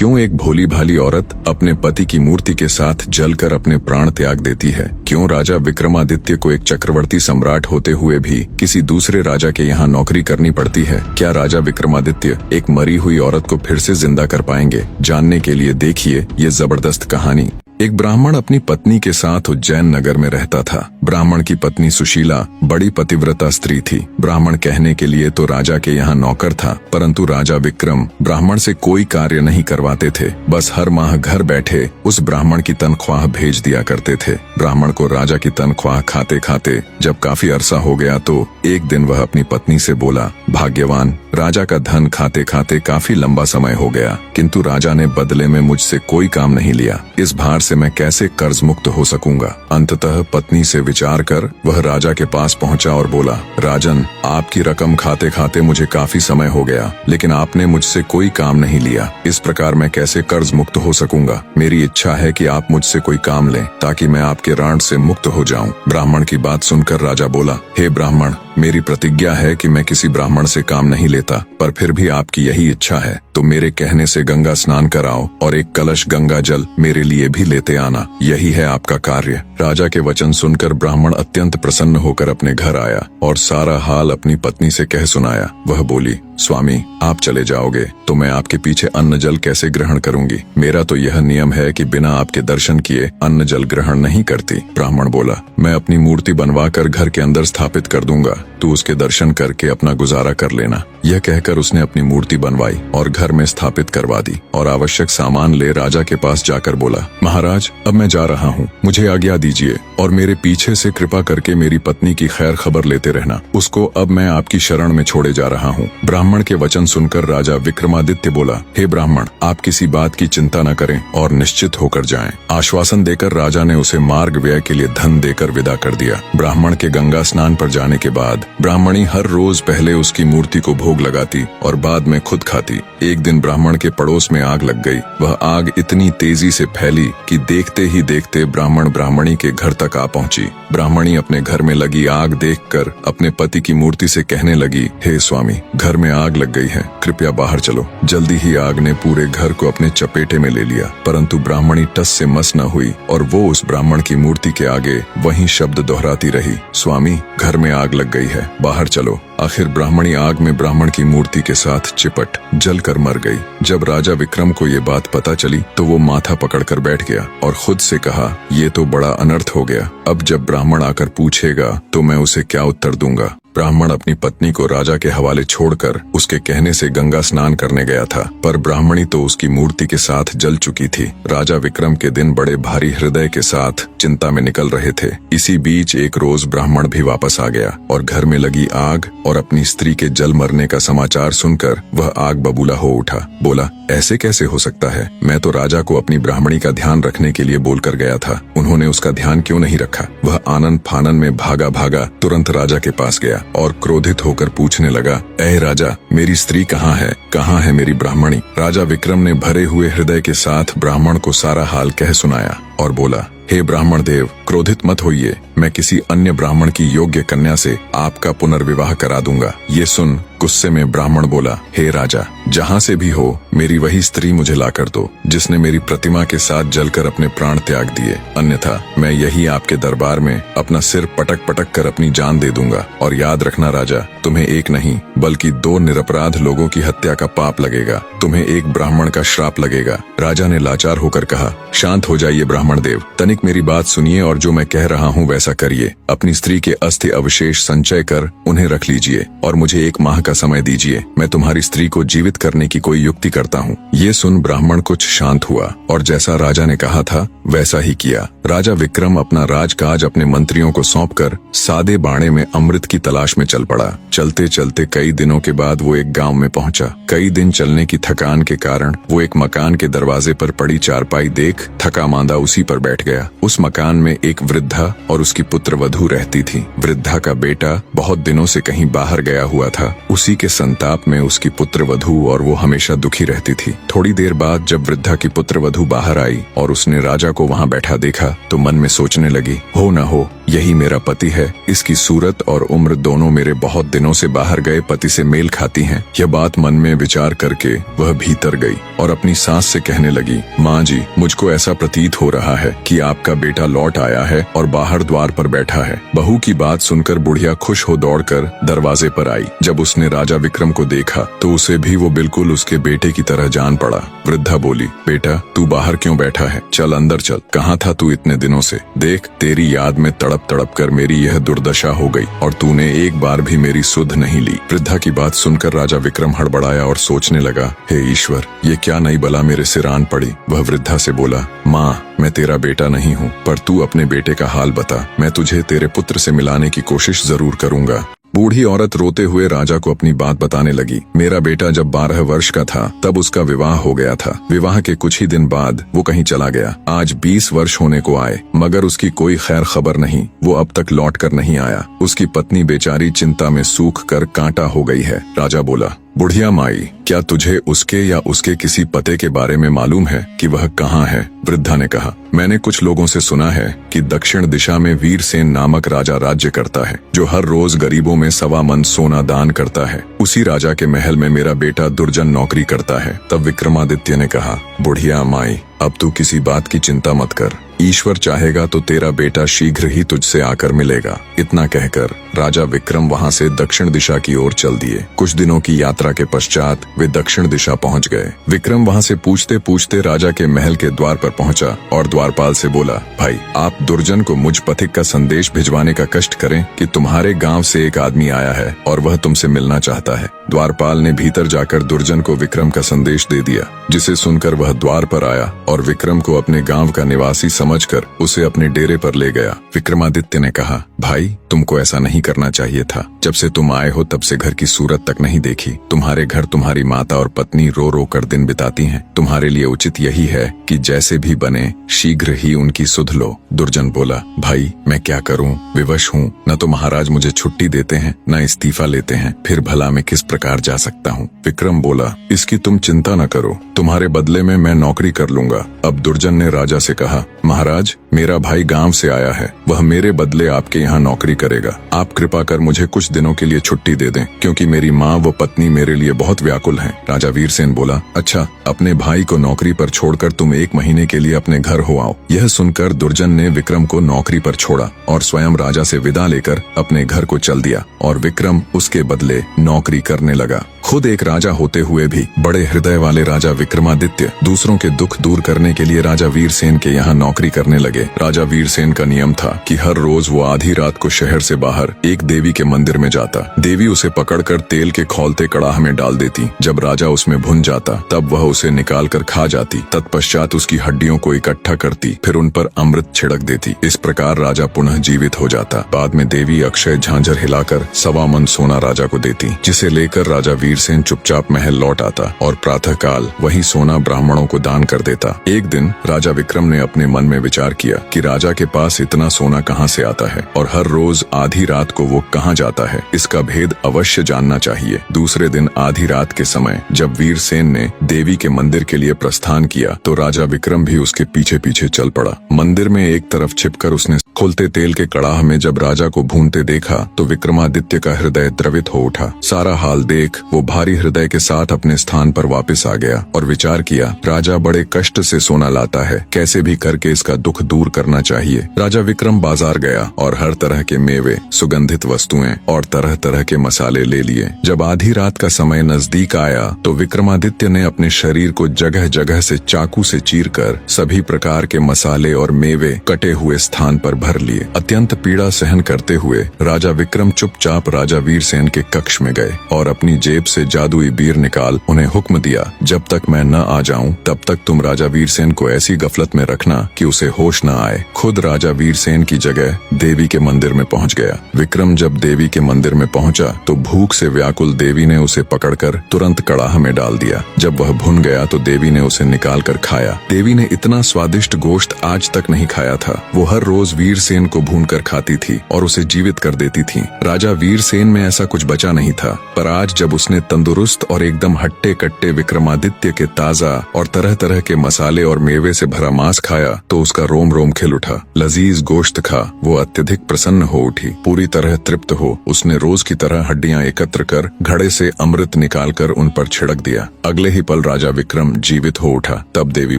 क्यों एक भोली भाली औरत अपने पति की मूर्ति के साथ जलकर अपने प्राण त्याग देती है? क्यों राजा विक्रमादित्य को एक चक्रवर्ती सम्राट होते हुए भी किसी दूसरे राजा के यहाँ नौकरी करनी पड़ती है? क्या राजा विक्रमादित्य एक मरी हुई औरत को फिर से जिंदा कर पाएंगे? जानने के लिए देखिए ये जबरदस्त कहानी। एक ब्राह्मण अपनी पत्नी के साथ उज्जैन नगर में रहता था। ब्राह्मण की पत्नी सुशीला बड़ी पतिव्रता स्त्री थी। ब्राह्मण कहने के लिए तो राजा के यहाँ नौकर था, परंतु राजा विक्रम ब्राह्मण से कोई कार्य नहीं करवाते थे। बस हर माह घर बैठे उस ब्राह्मण की तनख्वाह भेज दिया करते थे। ब्राह्मण को राजा की तनख्वाह खाते खाते जब काफी अरसा हो गया तो एक दिन वह अपनी पत्नी से बोला, भाग्यवान, राजा का धन खाते खाते काफी लंबा समय हो गया, किंतु राजा ने बदले में मुझसे कोई काम नहीं लिया। इस भार से मैं कैसे कर्ज मुक्त हो सकूंगा? अंततः पत्नी से विचार कर वह राजा के पास पहुंचा और बोला, राजन, आपकी रकम खाते खाते मुझे काफी समय हो गया, लेकिन आपने मुझसे कोई काम नहीं लिया। इस प्रकार मैं कैसे कर्ज मुक्त हो सकूंगा? मेरी इच्छा है कि आप मुझसे कोई काम लें ताकि मैं आपके ऋण से मुक्त हो जाऊं। ब्राह्मण की बात सुनकर राजा बोला, हे ब्राह्मण, मेरी प्रतिज्ञा है कि मैं किसी ब्राह्मण से काम नहीं लेता, पर फिर भी आपकी यही इच्छा है तो मेरे कहने से गंगा स्नान कराओ और एक कलश गंगा जल मेरे लिए भी लेते आना। यही है आपका कार्य। राजा के वचन सुनकर ब्राह्मण अत्यंत प्रसन्न होकर अपने घर आया और सारा हाल अपनी पत्नी से कह सुनाया। वह बोली, स्वामी, आप चले जाओगे तो मैं आपके पीछे अन्न जल कैसे ग्रहण करूंगी? मेरा तो यह नियम है कि बिना आपके दर्शन किए अन्न जल ग्रहण नहीं करती। ब्राह्मण बोला, मैं अपनी मूर्ति बनवाकर घर के अंदर स्थापित कर दूंगा, तू उसके दर्शन करके अपना गुजारा कर लेना। यह कहकर उसने अपनी मूर्ति बनवाई और घर में स्थापित करवा दी और आवश्यक सामान ले राजा के पास जाकर बोला, महाराज, अब मैं जा रहा हूँ, मुझे आज्ञा दीजिए और मेरे पीछे से कृपा करके मेरी पत्नी की खैर खबर लेते रहना। उसको अब मैं आपकी शरण में छोड़े जा रहा हूँ। ब्राह्मण के वचन सुनकर राजा विक्रमादित्य बोला, हे ब्राह्मण, आप किसी बात की चिंता न करें और निश्चित होकर जाएं। आश्वासन देकर राजा ने उसे मार्ग व्यय के लिए धन देकर विदा कर दिया। ब्राह्मण के गंगा स्नान पर जाने के बाद ब्राह्मणी हर रोज पहले उसकी मूर्ति को भोग लगाती और बाद में खुद खाती। एक दिन ब्राह्मण के पड़ोस में आग लग गई। वह आग इतनी तेजी से फैली कि देखते ही देखते ब्राह्मण ब्राह्मणी के घर तक आ पहुंची। ब्राह्मणी अपने घर में लगी आग देखकर अपने पति की मूर्ति से कहने लगी, हे स्वामी, घर में आग लग गई है, कृपया बाहर चलो। जल्दी ही आग ने पूरे घर को अपने चपेटे में ले लिया, परंतु ब्राह्मणी टस से मस न हुई और वो उस ब्राह्मण की मूर्ति के आगे वही शब्द दोहराती रही, स्वामी, घर में आग लग गई है, बाहर चलो। आखिर ब्राह्मणी आग में ब्राह्मण की मूर्ति के साथ चिपट जलकर मर गई। जब राजा विक्रम को ये बात पता चली तो वो माथा पकड़कर बैठ गया और खुद से कहा, ये तो बड़ा अनर्थ हो गया। अब जब ब्राह्मण आकर पूछेगा तो मैं उसे क्या उत्तर दूंगा? ब्राह्मण अपनी पत्नी को राजा के हवाले छोड़कर उसके कहने से गंगा स्नान करने गया था, पर ब्राह्मणी तो उसकी मूर्ति के साथ जल चुकी थी। राजा विक्रम के दिन बड़े भारी हृदय के साथ चिंता में निकल रहे थे। इसी बीच एक रोज ब्राह्मण भी वापस आ गया और घर में लगी आग और अपनी स्त्री के जल मरने का समाचार सुनकर वह आग बबूला हो उठा। बोला, ऐसे कैसे हो सकता है? मैं तो राजा को अपनी ब्राह्मणी का ध्यान रखने के लिए बोलकर गया था, उन्होंने उसका ध्यान क्यों नहीं रखा? वह आनन फानन में भागा भागा तुरंत राजा के पास गया और क्रोधित होकर पूछने लगा, ऐ राजा, मेरी स्त्री कहाँ है? कहाँ है मेरी ब्राह्मणी? राजा विक्रम ने भरे हुए हृदय के साथ ब्राह्मण को सारा हाल कह सुनाया और बोला, हे ब्राह्मण देव, क्रोधित मत होइए, मैं किसी अन्य ब्राह्मण की योग्य कन्या से आपका पुनर्विवाह करा दूंगा। ये सुन गुस्से में ब्राह्मण बोला, हे राजा, जहाँ से भी हो मेरी वही स्त्री मुझे लाकर दो जिसने मेरी प्रतिमा के साथ जलकर अपने प्राण त्याग दिए, अन्यथा मैं यही आपके दरबार में अपना सिर पटक पटक कर अपनी जान दे दूंगा। और याद रखना राजा, तुम्हें एक नहीं बल्कि 2 निरपराध लोगों की हत्या का पाप लगेगा, तुम्हें एक ब्राह्मण का श्राप लगेगा। राजा ने लाचार होकर कहा, शांत हो जाइए ब्राह्मण देव, तनिक मेरी बात सुनिए और जो मैं कह रहा हूँ वैसा करिए। अपनी स्त्री के अस्थि अवशेष संचय कर उन्हें रख लीजिए और मुझे 1 माह का समय दीजिए, मैं तुम्हारी स्त्री को जीवित करने की कोई युक्ति करता हूँ। ये सुन ब्राह्मण कुछ शांत हुआ और जैसा राजा ने कहा था वैसा ही किया। राजा विक्रम अपना राजकाज अपने मंत्रियों को सौंपकर सादे बाणे में अमृत की तलाश में चल पड़ा। चलते चलते कई दिनों के बाद वो एक गांव में पहुंचा। कई दिन चलने की थकान के कारण वो एक मकान के दरवाजे पर पड़ी चारपाई देख थका मांदा उसी पर बैठ गया। उस मकान में एक वृद्धा और उसकी पुत्र वधू रहती थी। वृद्धा का बेटा बहुत दिनों से कहीं बाहर गया हुआ था। उसी के संताप में उसकी पुत्र वधू और वो हमेशा दुखी रहती थी। थोड़ी देर बाद जब वृद्धा की पुत्र वधू बाहर आई और उसने राजा को वहाँ बैठा देखा तो मन में सोचने लगी, हो न हो यही मेरा पति है। इसकी सूरत और उम्र दोनों मेरे बहुत दिनों से बाहर गए पति से मेल खाती हैं। यह बात मन में विचार करके वह भीतर गई और अपनी सास से कहने लगी, माँ जी, मुझको ऐसा प्रतीत हो रहा है कि आपका बेटा लौट आया है और बाहर द्वार पर बैठा है। बहू की बात सुनकर बुढ़िया खुश हो दौड़कर दरवाजे पर आई। जब उसने राजा विक्रम को देखा तो उसे भी वो बिल्कुल उसके बेटे की तरह जान पड़ा। वृद्धा बोली, बेटा तू बाहर क्यों बैठा है? चल अंदर चल। कहाँ था तू इतने दिनों से? देख, तेरी याद में तड़प तड़प कर मेरी यह दुर्दशा हो गई और तूने एक बार भी मेरी सुध नहीं ली। वृद्धा की बात सुनकर राजा विक्रम हड़बड़ाया और सोचने लगा, हे ईश्वर, ये क्या नई बला मेरे सिर आन पड़ी। वह वृद्धा से बोला, माँ, मैं तेरा बेटा नहीं हूँ, पर तू अपने बेटे का हाल बता। मैं तुझे तेरे पुत्र से मिलाने की कोशिश जरूर करूंगा। बूढ़ी औरत रोते हुए राजा को अपनी बात बताने लगी। मेरा बेटा जब 12 वर्ष का था तब उसका विवाह हो गया था। विवाह के कुछ ही दिन बाद वो कहीं चला गया। आज 20 वर्ष होने को आए मगर उसकी कोई खैर खबर नहीं। वो अब तक लौट कर नहीं आया। उसकी पत्नी बेचारी चिंता में सूख कर कांटा हो गई है। राजा बोला, बुढ़िया माई, क्या तुझे उसके या उसके किसी पते के बारे में मालूम है कि वह कहाँ है? वृद्धा ने कहा, मैंने कुछ लोगों से सुना है कि दक्षिण दिशा में वीरसेन नामक राजा राज्य करता है, जो हर रोज गरीबों में 1.25 मन सोना दान करता है। उसी राजा के महल में मेरा बेटा दुर्जन नौकरी करता है। तब विक्रमादित्य ने कहा, बुढ़िया माई, अब तू किसी बात की चिंता मत कर। ईश्वर चाहेगा तो तेरा बेटा शीघ्र ही तुझसे आकर मिलेगा। इतना कहकर राजा विक्रम वहां से दक्षिण दिशा की ओर चल दिए। कुछ दिनों की यात्रा के पश्चात वे दक्षिण दिशा पहुंच गए। विक्रम वहां से पूछते पूछते राजा के महल के द्वार पर पहुंचा और द्वारपाल से बोला, भाई, आप दुर्जन को मुझ पथिक का संदेश भिजवाने का कष्ट करें कि तुम्हारे गांव से एक आदमी आया है और वह तुमसे मिलना चाहता है। द्वारपाल ने भीतर जाकर दुर्जन को विक्रम का संदेश दे दिया, जिसे सुनकर वह द्वार पर आया और विक्रम को अपने गांव का निवासी समझकर उसे अपने डेरे पर ले गया। विक्रमादित्य ने कहा, भाई, तुमको ऐसा नहीं करना चाहिए था। जब से तुम आए हो तब से घर की सूरत तक नहीं देखी। तुम्हारे घर तुम्हारी माता और पत्नी रो रो कर दिन बिताती हैं। तुम्हारे लिए उचित यही है कि जैसे भी बने शीघ्र ही उनकी सुध लो। दुर्जन बोला, भाई, मैं क्या करूं? विवश हूं। न तो महाराज मुझे छुट्टी देते हैं, न इस्तीफा लेते हैं। फिर भला मैं किस प्रकार जा सकता हूं? विक्रम बोला, इसकी तुम चिंता न करो, तुम्हारे बदले में मैं नौकरी कर लूंगा। अब दुर्जन ने राजा से कहा, महाराज, मेरा भाई गांव से आया है। वह मेरे बदले आपके यहाँ नौकरी करेगा। आप कृपा कर मुझे कुछ दिनों के लिए छुट्टी दे दें, क्योंकि मेरी माँ व पत्नी मेरे लिए बहुत व्याकुल हैं। राजा वीरसेन बोला, अच्छा, अपने भाई को नौकरी पर छोड़कर तुम 1 महीने के लिए अपने घर हो आओ। यह सुनकर दुर्जन ने विक्रम को नौकरी पर छोड़ा और स्वयं राजा से विदा लेकर अपने घर को चल दिया और विक्रम उसके बदले नौकरी करने लगा। खुद एक राजा होते हुए भी बड़े हृदय वाले राजा विक्रमादित्य दूसरों के दुख दूर करने के लिए राजा वीरसेन के यहाँ नौकरी करने लगे। राजा वीरसेन का नियम था कि हर रोज वो आधी रात को शहर से बाहर एक देवी के मंदिर में जाता। देवी उसे पकड़कर तेल के खौलते कड़ाह में डाल देती। जब राजा उसमें भुन जाता तब वह उसे निकाल कर खा जाती। तत्पश्चात उसकी हड्डियों को इकट्ठा करती, फिर उन पर अमृत छिड़क देती। इस प्रकार राजा पुनः जीवित हो जाता। बाद में देवी अक्षय झांझर हिलाकर 1.25 मन सोना राजा को देती, जिसे लेकर राजा वीरसेन चुपचाप महल लौट आता और प्रातःकाल वही सोना ब्राह्मणों को दान कर देता। एक दिन राजा विक्रम ने अपने मन में विचार किया कि राजा के पास इतना सोना कहाँ से आता है और हर रोज आधी रात को वो कहाँ जाता है। इसका भेद अवश्य जानना चाहिए। दूसरे दिन आधी रात के समय जब वीरसेन ने देवी के मंदिर के लिए प्रस्थान किया तो राजा विक्रम भी उसके पीछे पीछे चल पड़ा। मंदिर में एक तरफ छिपकर उसने खोलते तेल के कड़ाह में जब राजा को भूनते देखा तो विक्रमादित्य का हृदय द्रवित हो उठा। सारा हाल देख वो भारी हृदय के साथ अपने स्थान पर वापस आ गया और विचार किया, राजा बड़े कष्ट से सोना लाता है, कैसे भी करके इसका दुख दूर करना चाहिए। राजा विक्रम बाजार गया और हर तरह के मेवे, सुगंधित वस्तुएं और तरह तरह के मसाले ले लिए। जब आधी रात का समय नजदीक आया तो विक्रमादित्य ने अपने शरीर को जगह जगह से चाकू से चीरकर सभी प्रकार के मसाले और मेवे कटे हुए स्थान पर भर लिए। अत्यंत पीड़ा सहन करते हुए राजा विक्रम चुपचाप राजा वीरसेन के कक्ष में गए और अपनी जेब से जादुई बीर निकाल उन्हें हुक्म दिया, जब तक मैं न आ जाऊं तब तक तुम राजा वीरसेन को ऐसी गफलत में रखना कि उसे होश न आए। खुद राजा वीरसेन की जगह देवी के मंदिर में पहुंच गया। विक्रम जब देवी के मंदिर में पहुंचा तो भूख से व्याकुल देवी ने उसे पकड़कर तुरंत कड़ाह में डाल दिया। जब वह भुन गया तो देवी ने उसे निकाल कर खाया। देवी ने इतना स्वादिष्ट गोश्त आज तक नहीं खाया था। वो हर रोज वीर वीरसेन को भूनकर खाती थी और उसे जीवित कर देती थी। राजा वीरसेन में ऐसा कुछ बचा नहीं था, पर आज जब उसने तंदुरुस्त और एकदम हट्टे कट्टे विक्रमादित्य के ताजा और तरह तरह के मसाले और मेवे से भरा मांस खाया तो उसका रोम रोम खिल उठा। लजीज गोश्त खा वो अत्यधिक प्रसन्न हो उठी। पूरी तरह तृप्त हो उसने रोज की तरह हड्डियां एकत्र कर घड़े से अमृत निकालकर उन पर छिड़क दिया। अगले ही पल राजा विक्रम जीवित हो उठा। तब देवी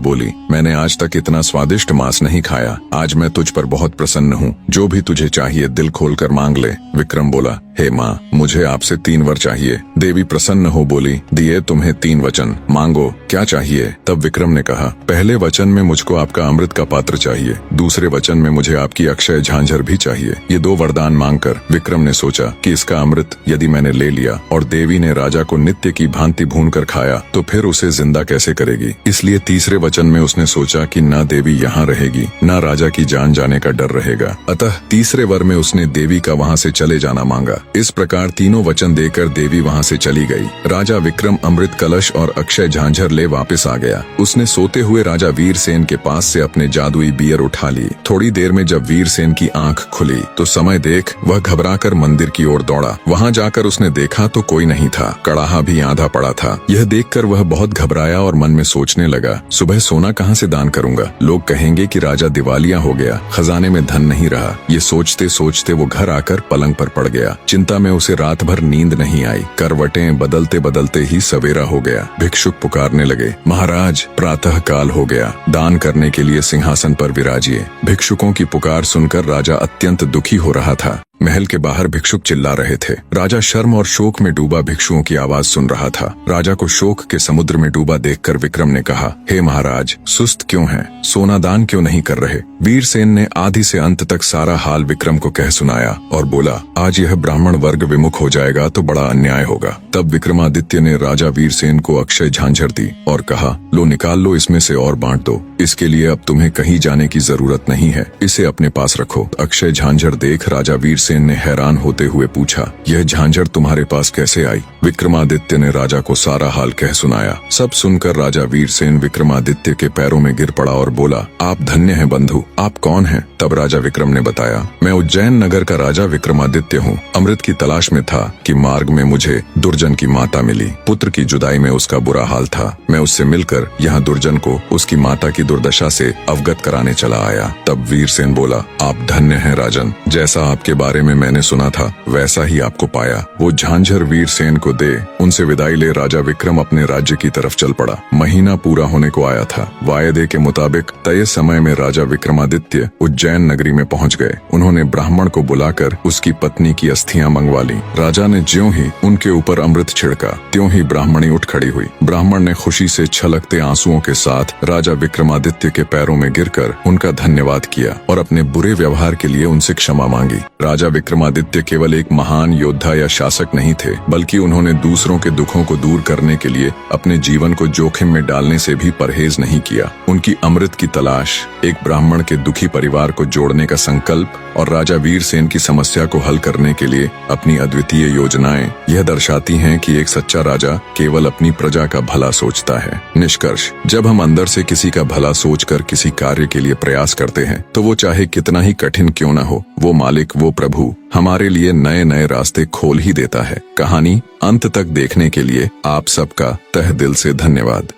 बोली, मैंने आज तक इतना स्वादिष्ट मांस नहीं खाया। आज मैं तुझ पर बहुत प्रसन्न हूँ। जो भी तुझे चाहिए दिल खोलकर मांग ले। विक्रम बोला, हे माँ, मुझे आपसे 3 वर चाहिए। देवी प्रसन्न हो बोली, दिए तुम्हें 3 वचन, मांगो क्या चाहिए। तब विक्रम ने कहा, पहले वचन में मुझको आपका अमृत का पात्र चाहिए, दूसरे वचन में मुझे आपकी अक्षय झांझर भी चाहिए। ये 2 वरदान मांगकर विक्रम ने सोचा कि इसका अमृत यदि मैंने ले लिया और देवी ने राजा को नित्य की भांति भून कर खाया तो फिर उसे जिंदा कैसे करेगी। इसलिए तीसरे वचन में उसने सोचा कि न देवी यहाँ रहेगी न राजा की जान जाने का डर रहेगा। अतः तीसरे वर में उसने देवी का वहाँ से चले जाना मांगा। इस प्रकार तीनों वचन देकर देवी वहाँ से चली गई। राजा विक्रम अमृत कलश और अक्षय झांझर ले वापस आ गया। उसने सोते हुए राजा वीरसेन के पास से अपने जादुई बियर उठा ली। थोड़ी देर में जब वीरसेन की आंख खुली तो समय देख वह घबराकर मंदिर की ओर दौड़ा। वहाँ जाकर उसने देखा तो कोई नहीं था, कड़ाहा भी आधा पड़ा था। यह देखकर वह बहुत घबराया और मन में सोचने लगा, सुबह सोना कहाँ से दान करूंगा। लोग कहेंगे कि राजा दिवालिया हो गया, खजाने में धन नहीं रहा। ये सोचते सोचते वो घर आकर पलंग पर पड़ गया। चिंता में उसे रात भर नींद नहीं आई। करवटें बदलते बदलते ही सवेरा हो गया। भिक्षुक पुकारने लगे, महाराज प्रातः काल हो गया, दान करने के लिए सिंहासन पर विराजिए। भिक्षुकों की पुकार सुनकर राजा अत्यंत दुखी हो रहा था। महल के बाहर भिक्षुक चिल्ला रहे थे। राजा शर्म और शोक में डूबा भिक्षुओं की आवाज सुन रहा था। राजा को शोक के समुद्र में डूबा देखकर विक्रम ने कहा, हे महाराज, सुस्त क्यों हैं? सोना दान क्यों नहीं कर रहे? वीरसेन ने आदि से अंत तक सारा हाल विक्रम को कह सुनाया और बोला, आज यह ब्राह्मण वर्ग विमुख हो जाएगा तो बड़ा अन्याय होगा। तब विक्रमादित्य ने राजा वीरसेन को अक्षय झांझर दी और कहा, लो निकाल लो, इसमें से और बांट दो। इसके लिए अब तुम्हें कहीं जाने की जरूरत नहीं है, इसे अपने पास रखो। अक्षय झांझर देख राजा वीरसेन ने हैरान होते हुए पूछा, यह झांझर तुम्हारे पास कैसे आई? विक्रमादित्य ने राजा को सारा हाल कह सुनाया। सब सुनकर राजा वीरसेन विक्रमादित्य के पैरों में गिर पड़ा और बोला, आप धन्य हैं बंधु, आप कौन हैं? तब राजा विक्रम ने बताया, मैं उज्जैन नगर का राजा विक्रमादित्य हूँ। अमृत की तलाश में था कि मार्ग में मुझे दुर्जन की माता मिली। पुत्र की जुदाई में उसका बुरा हाल था। मैं उससे मिलकर यहाँ दुर्जन को उसकी माता की दुर्दशा से अवगत कराने चला आया। तब वीरसेन बोला, आप धन्य हैं राजन, जैसा आपके बारे में मैंने सुना था वैसा ही आपको पाया। वो झांझर वीरसेन को दे उनसे विदाई ले राजा विक्रम अपने राज्य की तरफ चल पड़ा। महीना पूरा होने को आया था। वायदे के मुताबिक तय समय में राजा विक्रमादित्य उज्जैन नगरी में पहुंच गए। उन्होंने ब्राह्मण को बुलाकर उसकी पत्नी की अस्थियां मंगवा ली। राजा ने ज्यों ही उनके ऊपर अमृत छिड़का त्यों ही ब्राह्मणी उठ खड़ी हुई। ब्राह्मण ने खुशी से छलकते आंसुओं के साथ राजा विक्रमादित्य के पैरों में गिरकर उनका धन्यवाद किया और अपने बुरे व्यवहार के लिए उनसे क्षमा मांगी। राजा विक्रमादित्य केवल एक महान योद्धा या शासक नहीं थे, बल्कि उन्होंने दूसरों के दुखों को दूर करने के लिए अपने जीवन को जोखिम में डालने से भी परहेज नहीं किया। उनकी अमृत की तलाश, एक ब्राह्मण के दुखी परिवार को जोड़ने का संकल्प और राजा वीरसेन की समस्या को हल करने के लिए अपनी अद्वितीय योजनाएं यह दर्शाती हैं कि एक सच्चा राजा केवल अपनी प्रजा का भला सोचता है। निष्कर्ष, जब हम अंदर से किसी का भला सोचकर किसी कार्य के लिए प्रयास करते हैं तो वो चाहे कितना ही कठिन क्यों न हो, वो मालिक, वो प्रभु हमारे लिए नए नए रास्ते खोल ही देता है। कहानी अंत तक देखने के लिए आप सबका तहे दिल से धन्यवाद।